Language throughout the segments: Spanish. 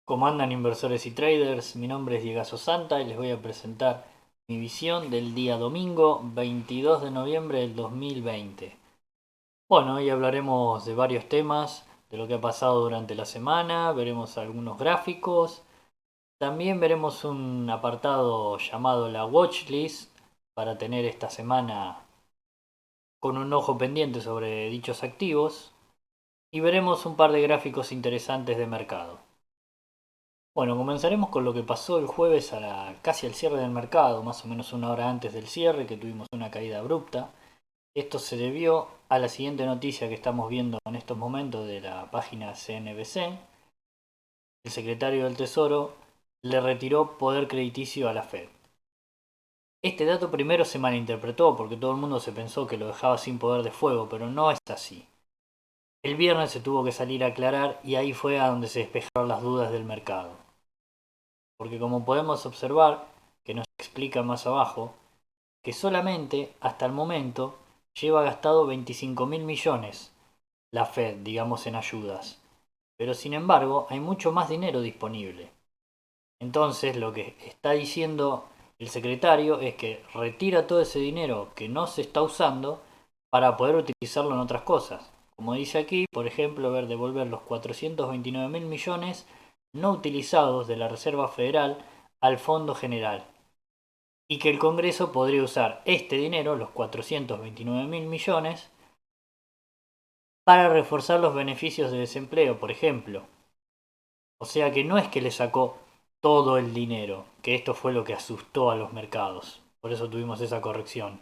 ¿Cómo andan inversores y traders? Mi nombre es Diego Santa y les voy a presentar mi visión del día domingo 22 de noviembre del 2020. Bueno, hoy hablaremos de varios temas, de lo que ha pasado durante la semana, veremos algunos gráficos, también veremos un apartado llamado la watchlist para tener esta semana con un ojo pendiente sobre dichos activos y veremos un par de gráficos interesantes de mercado. Bueno, comenzaremos con lo que pasó el jueves casi al cierre del mercado, más o menos una hora antes del cierre, que tuvimos una caída abrupta. Esto se debió a la siguiente noticia que estamos viendo en estos momentos de la página CNBC. El secretario del Tesoro le retiró poder crediticio a la Fed. Este dato primero se malinterpretó porque todo el mundo se pensó que lo dejaba sin poder de fuego, pero no es así. El viernes se tuvo que salir a aclarar y ahí fue a donde se despejaron las dudas del mercado. Porque como podemos observar, que nos explica más abajo, que solamente hasta el momento lleva gastado 25 mil millones la Fed, digamos, en ayudas. Pero sin embargo, hay mucho más dinero disponible. Entonces, lo que está diciendo el secretario es que retira todo ese dinero que no se está usando para poder utilizarlo en otras cosas. Como dice aquí, por ejemplo, devolver los 429 mil millones no utilizados de la Reserva Federal al Fondo General y que el Congreso podría usar este dinero, los 429 mil millones, para reforzar los beneficios de desempleo, por ejemplo. O sea que no es que le sacó todo el dinero, que esto fue lo que asustó a los mercados. Por eso tuvimos esa corrección.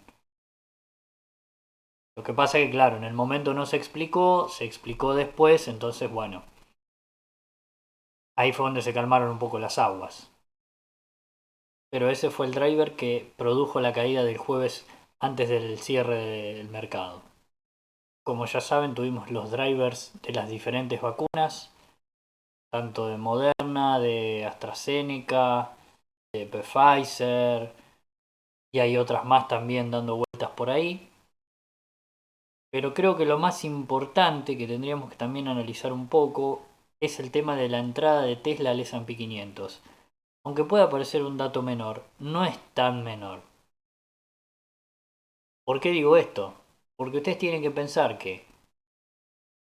Lo que pasa es que, claro, en el momento no se explicó después, entonces, bueno, ahí fue donde se calmaron un poco las aguas. Pero ese fue el driver que produjo la caída del jueves antes del cierre del mercado. Como ya saben, tuvimos los drivers de las diferentes vacunas, tanto de Moderna, de AstraZeneca, de Pfizer, y hay otras más también dando vueltas por ahí. Pero creo que lo más importante que tendríamos que también analizar un poco es el tema de la entrada de Tesla al S&P 500. Aunque pueda parecer un dato menor, no es tan menor. ¿Por qué digo esto? Porque ustedes tienen que pensar que,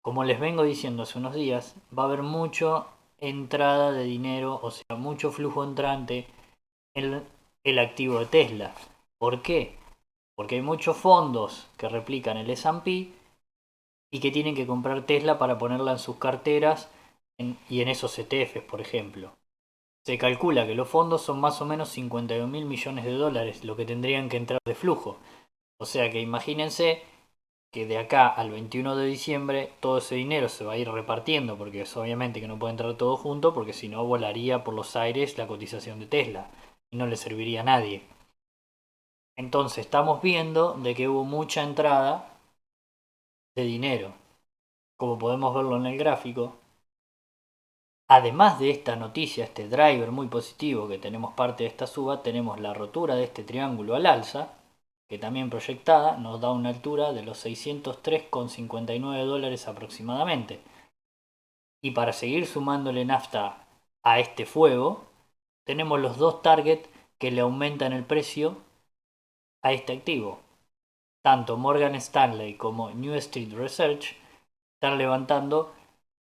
como les vengo diciendo hace unos días, va a haber mucha entrada de dinero, o sea, mucho flujo entrante en el activo de Tesla. ¿Por qué? Porque hay muchos fondos que replican el S&P y que tienen que comprar Tesla para ponerla en sus carteras y en esos ETFs, por ejemplo. Se calcula que los fondos son más o menos 51 mil millones de dólares lo que tendrían que entrar de flujo. O sea que imagínense que de acá al 21 de diciembre todo ese dinero se va a ir repartiendo, porque es obviamente que no puede entrar todo junto, porque si no volaría por los aires la cotización de Tesla y no le serviría a nadie. Entonces estamos viendo de que hubo mucha entrada de dinero, como podemos verlo en el gráfico. Además de esta noticia, este driver muy positivo que tenemos parte de esta suba, tenemos la rotura de este triángulo al alza, que también proyectada nos da una altura de los 603,59 dólares aproximadamente. Y para seguir sumándole nafta a este fuego, tenemos los dos targets que le aumentan el precio a este activo. Tanto Morgan Stanley como New Street Research están levantando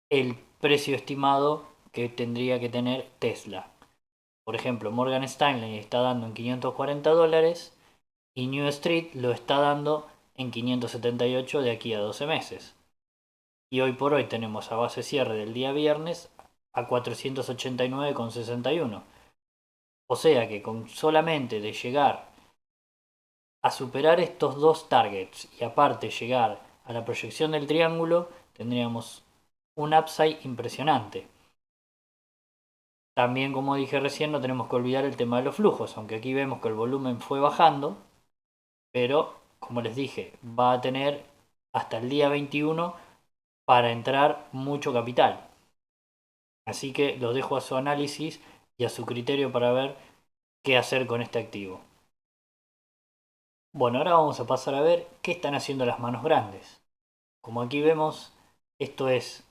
el precio estimado que tendría que tener Tesla. Por ejemplo, Morgan Stanley está dando en 540 dólares y New Street lo está dando en 578 de aquí a 12 meses. Y hoy por hoy tenemos a base cierre del día viernes a 489,61. O sea que con solamente de llegar a superar estos dos targets y aparte llegar a la proyección del triángulo, tendríamos un upside impresionante. También, como dije recién, no tenemos que olvidar el tema de los flujos, aunque aquí vemos que el volumen fue bajando, pero como les dije, va a tener hasta el día 21 para entrar mucho capital. Así que lo dejo a su análisis y a su criterio para ver qué hacer con este activo. Bueno, ahora vamos a pasar a ver qué están haciendo las manos grandes. Como aquí vemos, esto es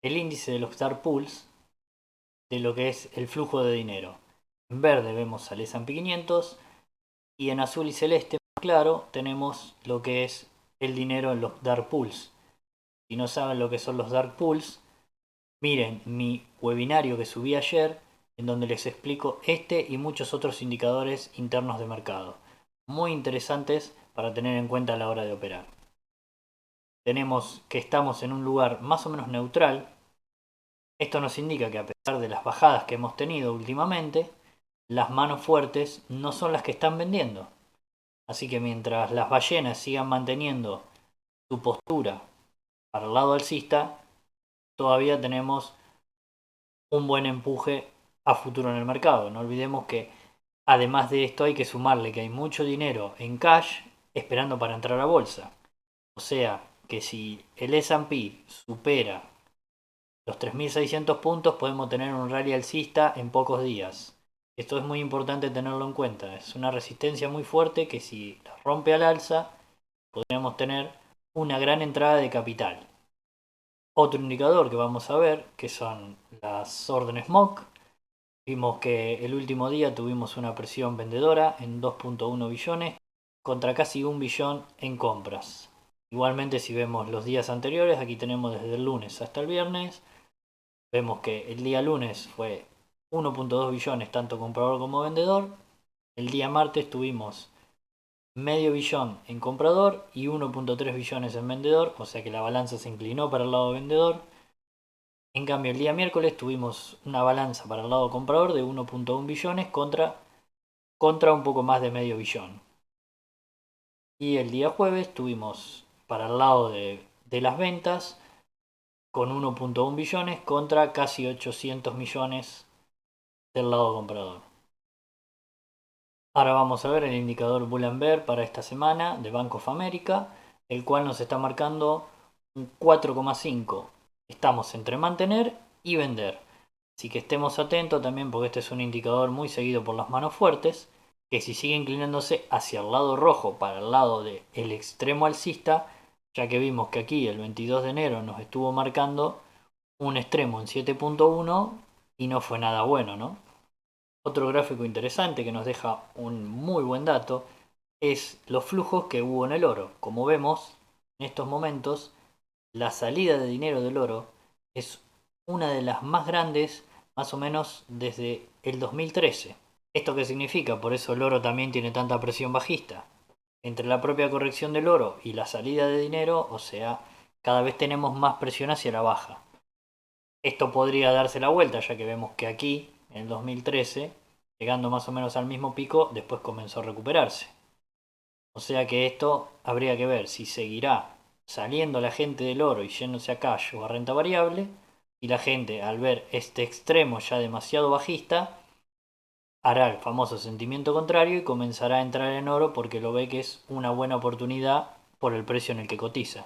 el índice de los Star Pools de lo que es el flujo de dinero. En verde vemos al S&P 500 y en azul y celeste, más claro, tenemos lo que es el dinero en los dark pools. Si no saben lo que son los dark pools, miren mi webinario que subí ayer, en donde les explico este y muchos otros indicadores internos de mercado. Muy interesantes para tener en cuenta a la hora de operar. Tenemos que estamos en un lugar más o menos neutral. Esto nos indica que a pesar de las bajadas que hemos tenido últimamente, las manos fuertes no son las que están vendiendo. Así que mientras las ballenas sigan manteniendo su postura para el lado alcista, todavía tenemos un buen empuje a futuro en el mercado. No olvidemos que además de esto hay que sumarle que hay mucho dinero en cash esperando para entrar a bolsa. O sea que si el S&P supera los 3.600 puntos podemos tener un rally alcista en pocos días. Esto es muy importante tenerlo en cuenta. Es una resistencia muy fuerte que si la rompe al alza podríamos tener una gran entrada de capital. Otro indicador que vamos a ver que son las órdenes MOC. Vimos que el último día tuvimos una presión vendedora en 2.1 billones contra casi 1 billón en compras. Igualmente si vemos los días anteriores, aquí tenemos desde el lunes hasta el viernes, vemos que el día lunes fue 1.2 billones tanto comprador como vendedor. El día martes tuvimos medio billón en comprador y 1.3 billones en vendedor, o sea que la balanza se inclinó para el lado vendedor. En cambio, el día miércoles tuvimos una balanza para el lado comprador de 1.1 billones contra un poco más de medio billón. Y el día jueves tuvimos para el lado de las ventas con 1.1 billones contra casi 800 millones del lado comprador. Ahora vamos a ver el indicador Bull and Bear para esta semana de Bank of America, el cual nos está marcando un 4,5. Estamos entre mantener y vender. Así que estemos atentos también porque este es un indicador muy seguido por las manos fuertes, que si sigue inclinándose hacia el lado rojo para el lado del extremo alcista, ya que vimos que aquí el 22 de enero nos estuvo marcando un extremo en 7.1 y no fue nada bueno, ¿no? Otro gráfico interesante que nos deja un muy buen dato es los flujos que hubo en el oro. Como vemos, en estos momentos, la salida de dinero del oro es una de las más grandes, más o menos desde el 2013. ¿Esto qué significa? Por eso el oro también tiene tanta presión bajista. Entre la propia corrección del oro y la salida de dinero, o sea, cada vez tenemos más presión hacia la baja. Esto podría darse la vuelta, ya que vemos que aquí, en el 2013, llegando más o menos al mismo pico, después comenzó a recuperarse. O sea que esto habría que ver si seguirá saliendo la gente del oro y yéndose a cash o a renta variable, y la gente al ver este extremo ya demasiado bajista, hará el famoso sentimiento contrario y comenzará a entrar en oro porque lo ve que es una buena oportunidad por el precio en el que cotiza.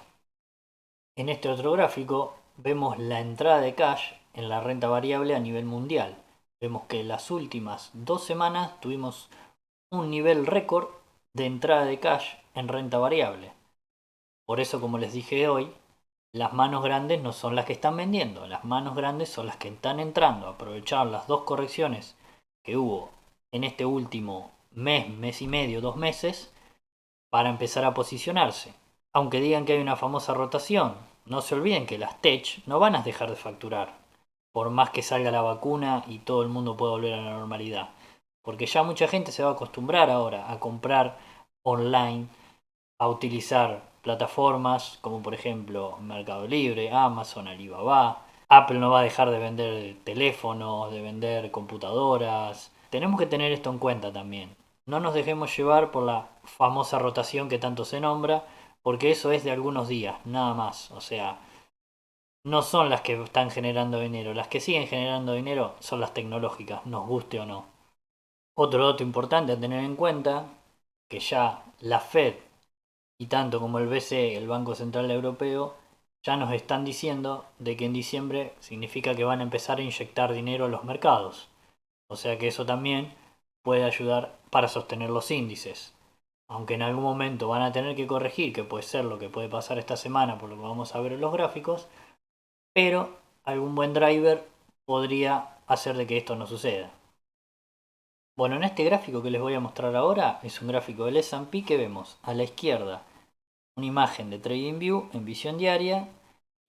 En este otro gráfico vemos la entrada de cash en la renta variable a nivel mundial. Vemos que en las últimas 2 semanas tuvimos un nivel récord de entrada de cash en renta variable. Por eso, como les dije hoy, las manos grandes no son las que están vendiendo, las manos grandes son las que están entrando a aprovechar las dos correcciones que hubo en este último mes, mes y medio, 2 meses, para empezar a posicionarse. Aunque digan que hay una famosa rotación, no se olviden que las tech no van a dejar de facturar, por más que salga la vacuna y todo el mundo pueda volver a la normalidad. Porque ya mucha gente se va a acostumbrar ahora a comprar online, a utilizar plataformas como por ejemplo Mercado Libre, Amazon, Alibaba. Apple no va a dejar de vender teléfonos, de vender computadoras. Tenemos que tener esto en cuenta también. No nos dejemos llevar por la famosa rotación que tanto se nombra, porque eso es de algunos días, nada más. O sea, no son las que están generando dinero. Las que siguen generando dinero son las tecnológicas, nos guste o no. Otro dato importante a tener en cuenta, que ya la Fed y tanto como el BCE, el Banco Central Europeo, ya nos están diciendo de que en diciembre significa que van a empezar a inyectar dinero a los mercados. O sea que eso también puede ayudar para sostener los índices. Aunque en algún momento van a tener que corregir, que puede ser lo que puede pasar esta semana por lo que vamos a ver en los gráficos, pero algún buen driver podría hacer de que esto no suceda. Bueno, en este gráfico que les voy a mostrar ahora es un gráfico del S&P que vemos a la izquierda una imagen de TradingView en visión diaria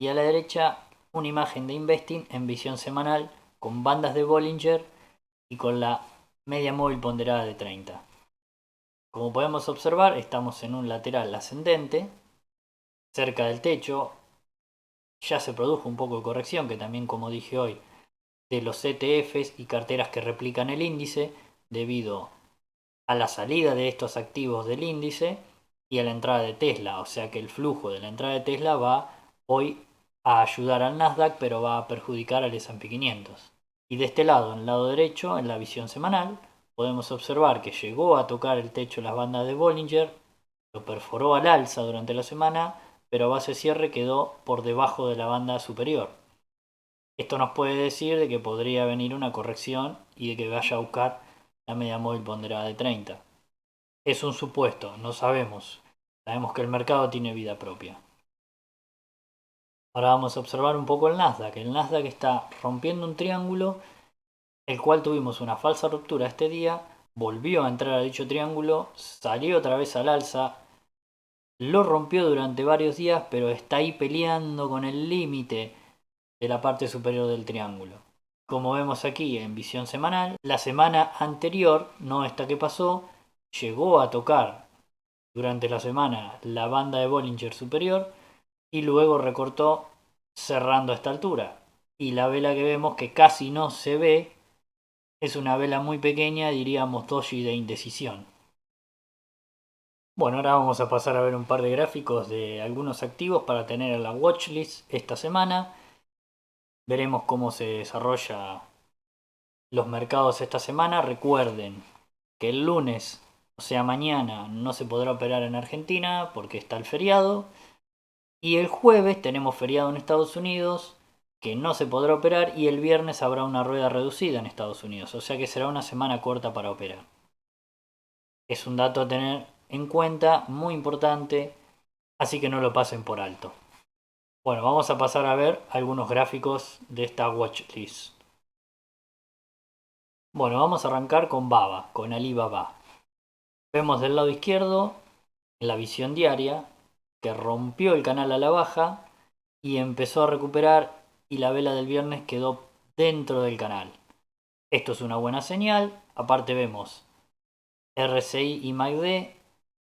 y a la derecha una imagen de Investing en visión semanal con bandas de Bollinger y con la media móvil ponderada de 30. Como podemos observar, estamos en un lateral ascendente, cerca del techo. Ya se produjo un poco de corrección, que también, como dije hoy, de los ETFs y carteras que replican el índice debido a la salida de estos activos del índice y a la entrada de Tesla. O sea que el flujo de la entrada de Tesla va hoy a ayudar al Nasdaq, pero va a perjudicar al S&P 500. Y de este lado, en el lado derecho, en la visión semanal, podemos observar que llegó a tocar el techo las bandas de Bollinger, lo perforó al alza durante la semana, pero a base cierre quedó por debajo de la banda superior. Esto nos puede decir de que podría venir una corrección y de que vaya a buscar la media móvil ponderada de 30. Es un supuesto, no sabemos. Sabemos que el mercado tiene vida propia. Ahora vamos a observar un poco el Nasdaq. El Nasdaq está rompiendo un triángulo, el cual tuvimos una falsa ruptura este día, volvió a entrar a dicho triángulo, salió otra vez al alza, lo rompió durante varios días, pero está ahí peleando con el límite de la parte superior del triángulo. Como vemos aquí en visión semanal, la semana anterior, no esta que pasó, llegó a tocar durante la semana la banda de Bollinger superior y luego recortó cerrando a esta altura. Y la vela que vemos que casi no se ve es una vela muy pequeña, diríamos doji de indecisión. Bueno, ahora vamos a pasar a ver un par de gráficos de algunos activos para tener en la watchlist esta semana. Veremos cómo se desarrolla los mercados esta semana. Recuerden que el lunes, o sea mañana, no se podrá operar en Argentina porque está el feriado. Y el jueves tenemos feriado en Estados Unidos que no se podrá operar y el viernes habrá una rueda reducida en Estados Unidos. O sea que será una semana corta para operar. Es un dato a tener en cuenta, muy importante, así que no lo pasen por alto. Bueno, vamos a pasar a ver algunos gráficos de esta watchlist. Bueno, vamos a arrancar con Baba, con Alibaba. Vemos del lado izquierdo, en la visión diaria, que rompió el canal a la baja y empezó a recuperar y la vela del viernes quedó dentro del canal. Esto es una buena señal. Aparte vemos RSI y MACD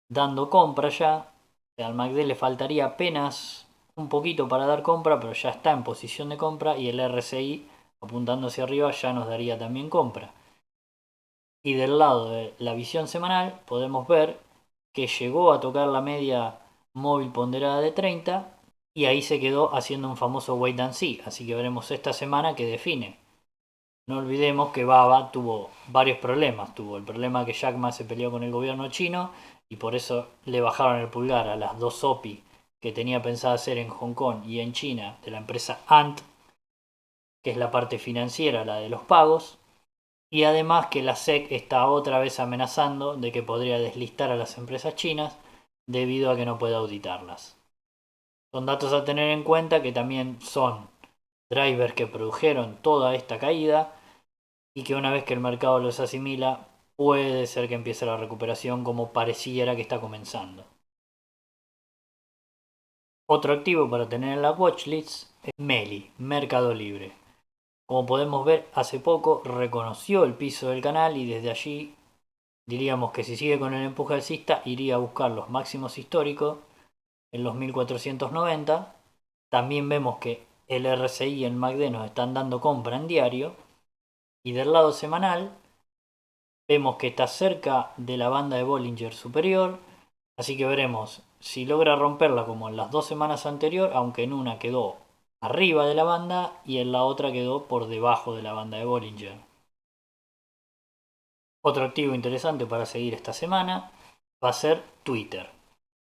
dando compra ya. Al MACD le faltaría apenas un poquito para dar compra, pero ya está en posición de compra y el RSI apuntando hacia arriba ya nos daría también compra. Y del lado de la visión semanal podemos ver que llegó a tocar la media móvil ponderada de 30 y ahí se quedó haciendo un famoso wait and see. Así que veremos esta semana que define. No olvidemos que Baba tuvo varios problemas. Tuvo el problema que Jack Ma se peleó con el gobierno chino y por eso le bajaron el pulgar a las dos OPI que tenía pensada hacer en Hong Kong y en China de la empresa Ant, que es la parte financiera, la de los pagos. Y además que la SEC está otra vez amenazando de que podría deslistar a las empresas chinas debido a que no puede auditarlas. Son datos a tener en cuenta que también son drivers que produjeron toda esta caída y que una vez que el mercado los asimila puede ser que empiece la recuperación como pareciera que está comenzando. Otro activo para tener en la watchlist es Meli, Mercado Libre. Como podemos ver, hace poco reconoció el piso del canal y desde allí diríamos que si sigue con el empuje alcista iría a buscar los máximos históricos en los 1490. También vemos que el RSI y el MACD nos están dando compra en diario. Y del lado semanal vemos que está cerca de la banda de Bollinger superior. Así que veremos si logra romperla como en las dos semanas anteriores, aunque en una quedó arriba de la banda y en la otra quedó por debajo de la banda de Bollinger. Otro activo interesante para seguir esta semana va a ser Twitter.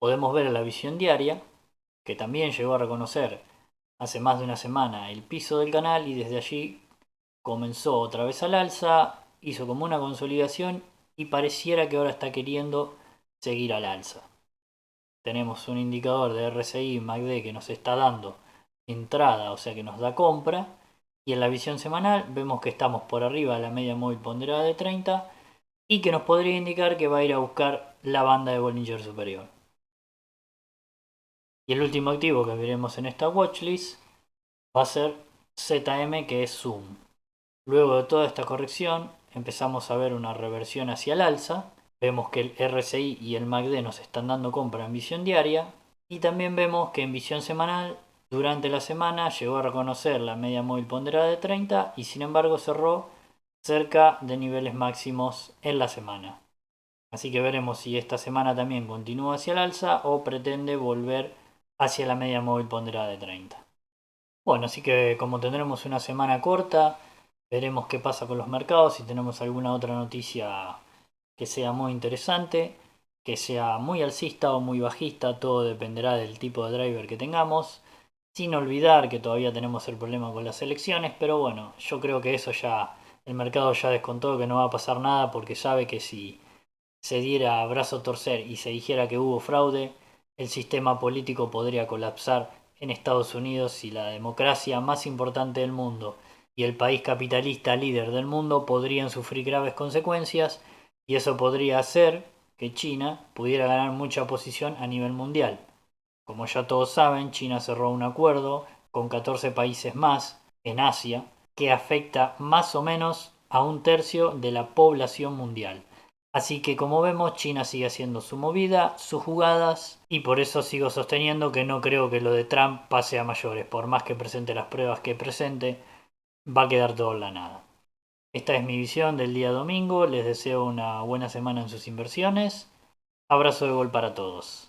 Podemos ver en la visión diaria que también llegó a reconocer hace más de una semana el piso del canal y desde allí comenzó otra vez al alza, hizo como una consolidación y pareciera que ahora está queriendo seguir al alza. Tenemos un indicador de RSI y MACD que nos está dando entrada, o sea que nos da compra, Y en la visión semanal vemos que estamos por arriba de la media móvil ponderada de 30 y que nos podría indicar que va a ir a buscar la banda de Bollinger Superior. Y el último activo que veremos en esta watchlist va a ser ZM, que es Zoom. Luego de toda esta corrección empezamos a ver una reversión hacia el alza. Vemos que el RSI y el MACD nos están dando compra en visión diaria. Y también vemos que en visión semanal, durante la semana, llegó a reconocer la media móvil ponderada de 30 y sin embargo cerró cerca de niveles máximos en la semana. Así que veremos si esta semana también continúa hacia el alza o pretende volver hacia la media móvil ponderada de 30. Bueno, así que como tendremos una semana corta, veremos qué pasa con los mercados, si tenemos alguna otra noticia que sea muy interesante, que sea muy alcista o muy bajista, todo dependerá del tipo de driver que tengamos. Sin olvidar que todavía tenemos el problema con las elecciones, pero bueno, yo creo que eso ya, el mercado ya descontó que no va a pasar nada porque sabe que si se diera a brazo torcer y se dijera que hubo fraude, el sistema político podría colapsar en Estados Unidos y la democracia más importante del mundo y el país capitalista líder del mundo podrían sufrir graves consecuencias y eso podría hacer que China pudiera ganar mucha posición a nivel mundial. Como ya todos saben, China cerró un acuerdo con 14 países más en Asia que afecta más o menos a un tercio de la población mundial. Así que como vemos, China sigue haciendo su movida, sus jugadas, y por eso sigo sosteniendo que no creo que lo de Trump pase a mayores. Por más que presente las pruebas que presente, va a quedar todo en la nada. Esta es mi visión del día domingo. Les deseo una buena semana en sus inversiones. Abrazo de gol para todos.